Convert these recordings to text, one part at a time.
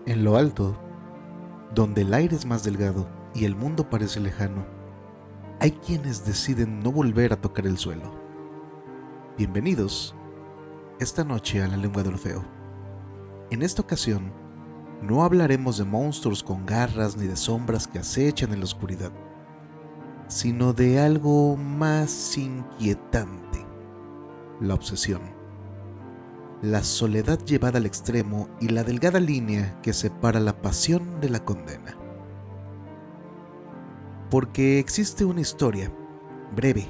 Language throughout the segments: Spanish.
En lo alto, donde el aire es más delgado y el mundo parece lejano, hay quienes deciden no volver a tocar el suelo. Bienvenidos esta noche a La Lengua de Orfeo. En esta ocasión, no hablaremos de monstruos con garras ni de sombras que acechan en la oscuridad, sino de algo más inquietante: la obsesión, la soledad llevada al extremo y la delgada línea que separa la pasión de la condena. Porque existe una historia, breve,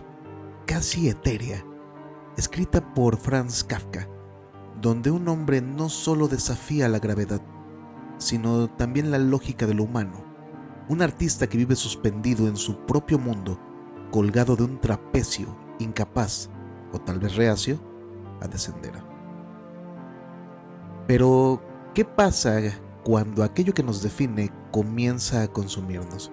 casi etérea, escrita por Franz Kafka, donde un hombre no solo desafía la gravedad, sino también la lógica de lo humano. Un artista que vive suspendido en su propio mundo, colgado de un trapecio, incapaz, o tal vez reacio, a descender. Pero, ¿qué pasa cuando aquello que nos define comienza a consumirnos?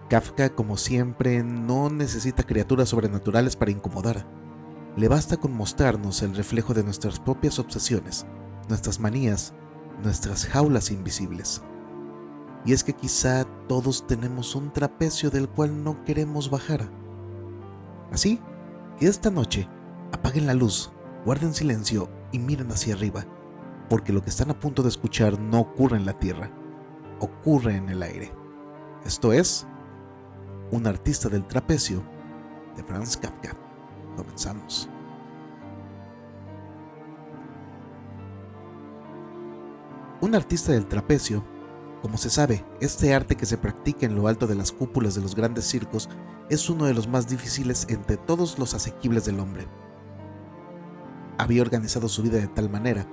Kafka, como siempre, no necesita criaturas sobrenaturales para incomodar. Le basta con mostrarnos el reflejo de nuestras propias obsesiones, nuestras manías, nuestras jaulas invisibles. Y es que quizá todos tenemos un trapecio del cual no queremos bajar. Así que esta noche apaguen la luz, guarden silencio y miren hacia arriba, porque lo que están a punto de escuchar no ocurre en la tierra, ocurre en el aire. Esto es Un artista del trapecio, de Franz Kafka. Comenzamos. Un artista del trapecio, como se sabe, este arte que se practica en lo alto de las cúpulas de los grandes circos es uno de los más difíciles entre todos los asequibles del hombre. Había organizado su vida de tal manera,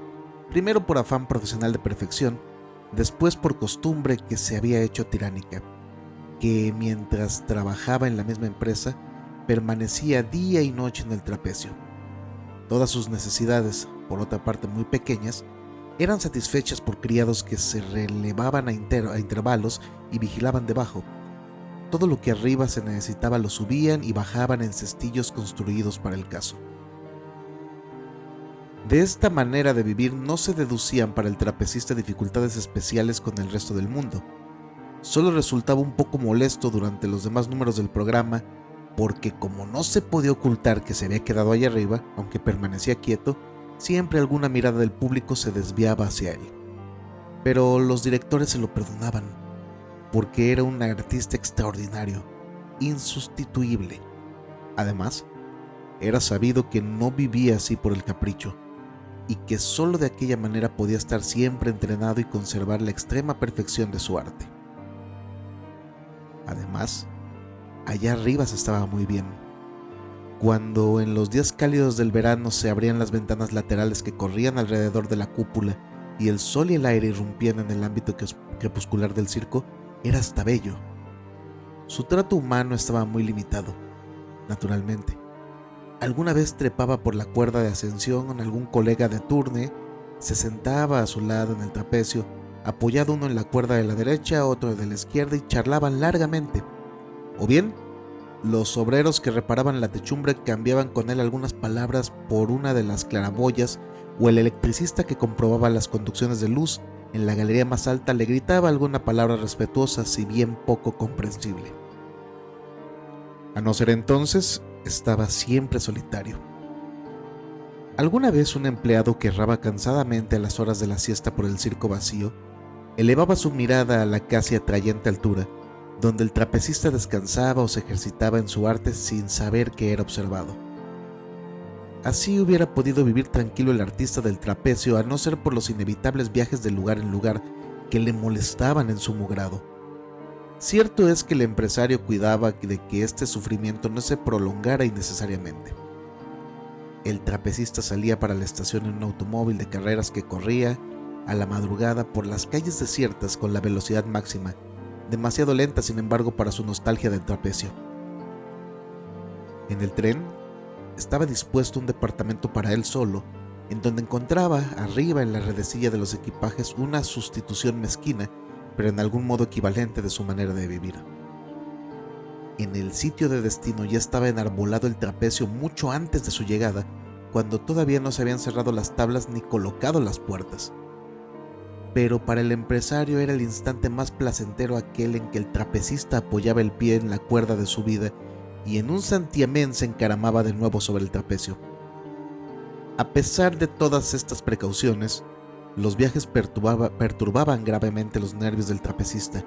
primero por afán profesional de perfección, después por costumbre que se había hecho tiránica, que mientras trabajaba en la misma empresa, permanecía día y noche en el trapecio. Todas sus necesidades, por otra parte muy pequeñas, eran satisfechas por criados que se relevaban a intervalos y vigilaban debajo. Todo lo que arriba se necesitaba lo subían y bajaban en cestillos construidos para el caso. De esta manera de vivir no se deducían para el trapecista dificultades especiales con el resto del mundo. Solo resultaba un poco molesto durante los demás números del programa, porque como no se podía ocultar que se había quedado allá arriba, aunque permanecía quieto, siempre alguna mirada del público se desviaba hacia él. Pero los directores se lo perdonaban, porque era un artista extraordinario, insustituible. Además, era sabido que no vivía así por el capricho, y que solo de aquella manera podía estar siempre entrenado y conservar la extrema perfección de su arte. Además, allá arriba se estaba muy bien. Cuando en los días cálidos del verano se abrían las ventanas laterales que corrían alrededor de la cúpula y el sol y el aire irrumpían en el ámbito crepuscular del circo, era hasta bello. Su trato humano estaba muy limitado, naturalmente. Alguna vez trepaba por la cuerda de ascensión con algún colega de turne, se sentaba a su lado en el trapecio, apoyado uno en la cuerda de la derecha, otro de la izquierda, y charlaban largamente. O bien, los obreros que reparaban la techumbre cambiaban con él algunas palabras por una de las claraboyas, o el electricista que comprobaba las conducciones de luz en la galería más alta le gritaba alguna palabra respetuosa, si bien poco comprensible. A no ser entonces, estaba siempre solitario. Alguna vez un empleado que erraba cansadamente a las horas de la siesta por el circo vacío elevaba su mirada a la casi atrayente altura, donde el trapecista descansaba o se ejercitaba en su arte sin saber que era observado. Así hubiera podido vivir tranquilo el artista del trapecio, a no ser por los inevitables viajes de lugar en lugar que le molestaban en sumo grado. Cierto es que el empresario cuidaba de que este sufrimiento no se prolongara innecesariamente. El trapecista salía para la estación en un automóvil de carreras que corría a la madrugada por las calles desiertas con la velocidad máxima, demasiado lenta sin embargo para su nostalgia del trapecio. En el tren estaba dispuesto un departamento para él solo, en donde encontraba arriba en la redecilla de los equipajes una sustitución mezquina, pero en algún modo equivalente de su manera de vivir. En el sitio de destino ya estaba enarbolado el trapecio mucho antes de su llegada, cuando todavía no se habían cerrado las tablas ni colocado las puertas. pero para el empresario era el instante más placentero aquel en que el trapecista apoyaba el pie en la cuerda de su vida y en un santiamén se encaramaba de nuevo sobre el trapecio. A pesar de todas estas precauciones, los viajes perturbaban gravemente los nervios del trapecista,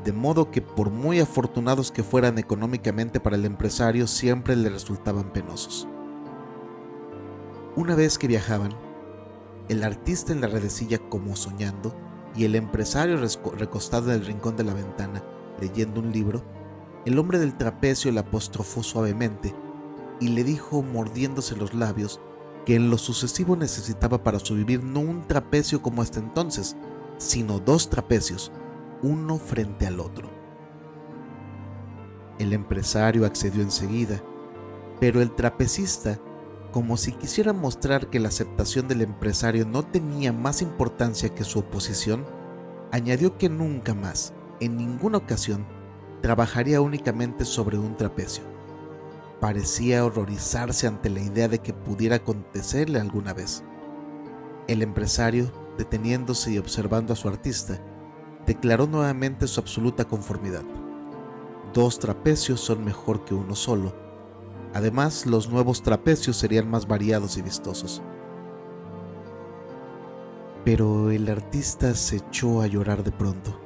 de modo que por muy afortunados que fueran económicamente para el empresario, siempre le resultaban penosos. Una vez que viajaban, el artista en la redecilla como soñando y el empresario recostado en el rincón de la ventana, leyendo un libro, el hombre del trapecio le apostrofó suavemente y le dijo, mordiéndose los labios, que en lo sucesivo necesitaba para sobrevivir no un trapecio como hasta entonces, sino 2 trapecios, uno frente al otro. El empresario accedió enseguida, pero el trapecista, como si quisiera mostrar que la aceptación del empresario no tenía más importancia que su oposición, añadió que nunca más, en ninguna ocasión, trabajaría únicamente sobre un trapecio. Parecía horrorizarse ante la idea de que pudiera acontecerle alguna vez. El empresario, deteniéndose y observando a su artista, declaró nuevamente su absoluta conformidad. 2 trapecios son mejor que uno solo. Además, los nuevos trapecios serían más variados y vistosos. Pero el artista se echó a llorar de pronto.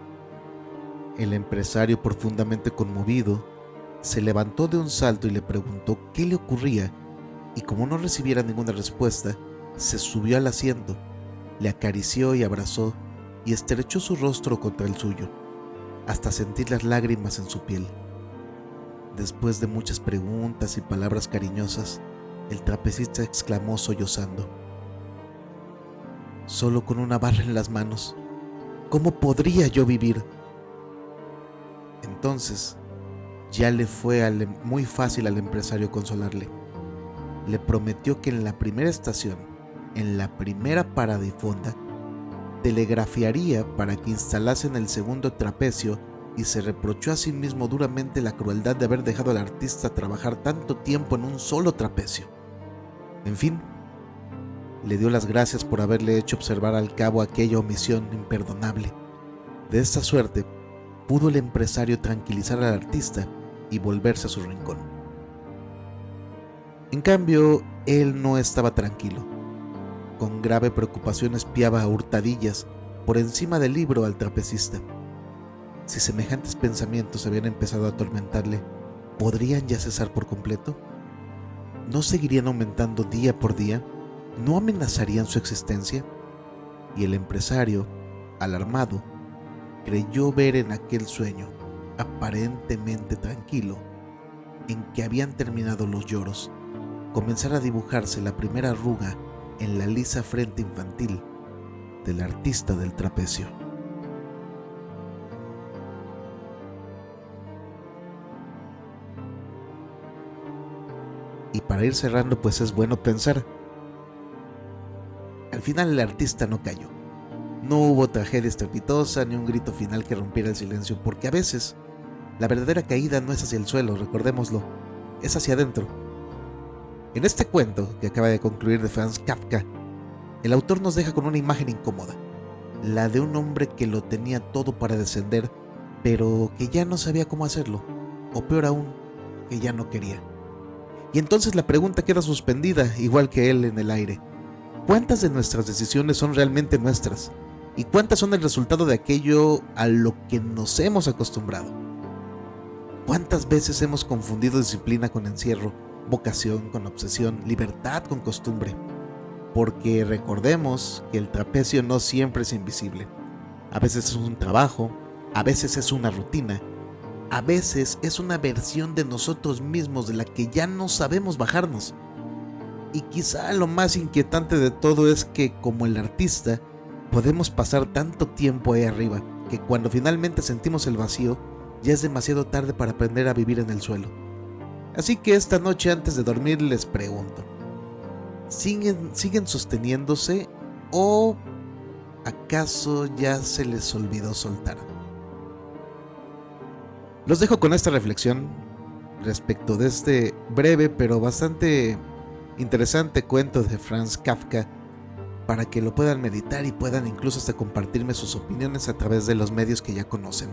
El empresario, profundamente conmovido, se levantó de un salto y le preguntó qué le ocurría, y como no recibiera ninguna respuesta, se subió al asiento, le acarició y abrazó, y estrechó su rostro contra el suyo, hasta sentir las lágrimas en su piel. Después de muchas preguntas y palabras cariñosas, el trapecista exclamó sollozando: «Solo con una barra en las manos, ¿cómo podría yo vivir?». Entonces, ya le fue muy fácil al empresario consolarle. Le prometió que en la primera estación, en la primera parada y fonda, telegrafiaría para que instalasen el segundo trapecio y se reprochó a sí mismo duramente la crueldad de haber dejado al artista trabajar tanto tiempo en un solo trapecio. En fin, le dio las gracias por haberle hecho observar al cabo aquella omisión imperdonable. De esta suerte, pudo el empresario tranquilizar al artista y volverse a su rincón. En cambio, él no estaba tranquilo. Con grave preocupación espiaba a hurtadillas por encima del libro al trapecista. Si semejantes pensamientos habían empezado a atormentarle, ¿podrían ya cesar por completo? ¿No seguirían aumentando día por día? ¿No amenazarían su existencia? Y el empresario, alarmado, creyó ver en aquel sueño, aparentemente tranquilo, en que habían terminado los lloros, comenzar a dibujarse la primera arruga en la lisa frente infantil del artista del trapecio. Y para ir cerrando, pues es bueno pensar, al final el artista no cayó. No hubo tragedia estrepitosa ni un grito final que rompiera el silencio, porque a veces la verdadera caída no es hacia el suelo, recordémoslo, es hacia adentro. En este cuento que acaba de concluir de Franz Kafka, el autor nos deja con una imagen incómoda, la de un hombre que lo tenía todo para descender, pero que ya no sabía cómo hacerlo, o peor aún, que ya no quería. Y entonces la pregunta queda suspendida, igual que él en el aire. ¿Cuántas de nuestras decisiones son realmente nuestras? ¿Y cuántas son el resultado de aquello a lo que nos hemos acostumbrado? ¿Cuántas veces hemos confundido disciplina con encierro, vocación con obsesión, libertad con costumbre? Porque recordemos que el trapecio no siempre es invisible. A veces es un trabajo, a veces es una rutina, a veces es una versión de nosotros mismos de la que ya no sabemos bajarnos. Y quizá lo más inquietante de todo es que, como el artista, podemos pasar tanto tiempo ahí arriba que cuando finalmente sentimos el vacío, ya es demasiado tarde para aprender a vivir en el suelo. Así que esta noche, antes de dormir, les pregunto: ¿siguen sosteniéndose o acaso ya se les olvidó soltar? Los dejo con esta reflexión respecto de este breve pero bastante interesante cuento de Franz Kafka, para que lo puedan meditar y puedan incluso hasta compartirme sus opiniones a través de los medios que ya conocen.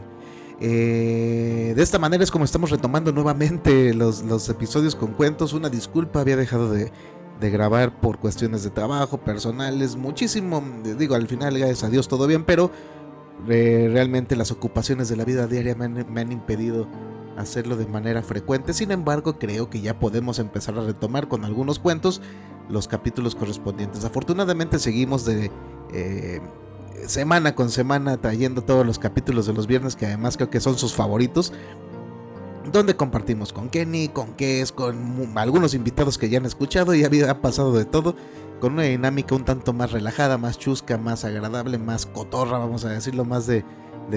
De esta manera es como estamos retomando nuevamente los episodios con cuentos. Una disculpa, había dejado de grabar por cuestiones de trabajo, personales, muchísimo, digo, al final gracias a Dios todo bien, pero realmente las ocupaciones de la vida diaria me han impedido hacerlo de manera frecuente. Sin embargo, creo que ya podemos empezar a retomar con algunos cuentos los capítulos correspondientes. Afortunadamente seguimos de semana con semana trayendo todos los capítulos de los viernes, que además creo que son sus favoritos, donde compartimos con Kenny, con Kes, con algunos invitados que ya han escuchado y ha pasado de todo, con una dinámica un tanto más relajada, más chusca, más agradable, más cotorra, vamos a decirlo, más de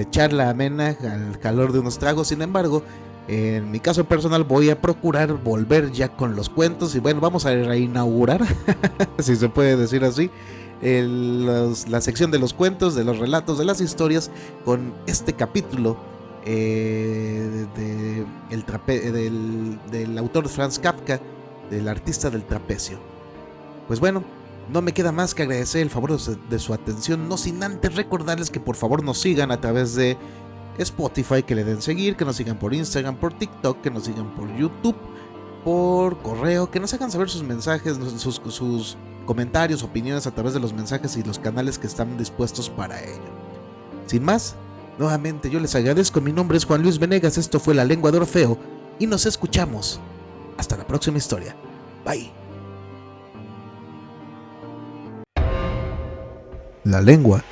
charla amena al calor de unos tragos. Sin embargo, en mi caso personal voy a procurar volver ya con los cuentos y bueno, vamos a reinaugurar, si se puede decir así, la sección de los cuentos, de los relatos, de las historias, con este capítulo del autor Franz Kafka, del artista del trapecio. Pues bueno, no me queda más que agradecer el favor de su atención, no sin antes recordarles que por favor nos sigan a través de Spotify, que le den seguir, que nos sigan por Instagram, por TikTok, que nos sigan por YouTube, por correo, que nos hagan saber sus mensajes, sus comentarios, opiniones a través de los mensajes y los canales que están dispuestos para ello. Sin más, nuevamente yo les agradezco. Mi nombre es Juan Luis Venegas, esto fue La Lengua de Orfeo y nos escuchamos hasta la próxima historia. Bye. La lengua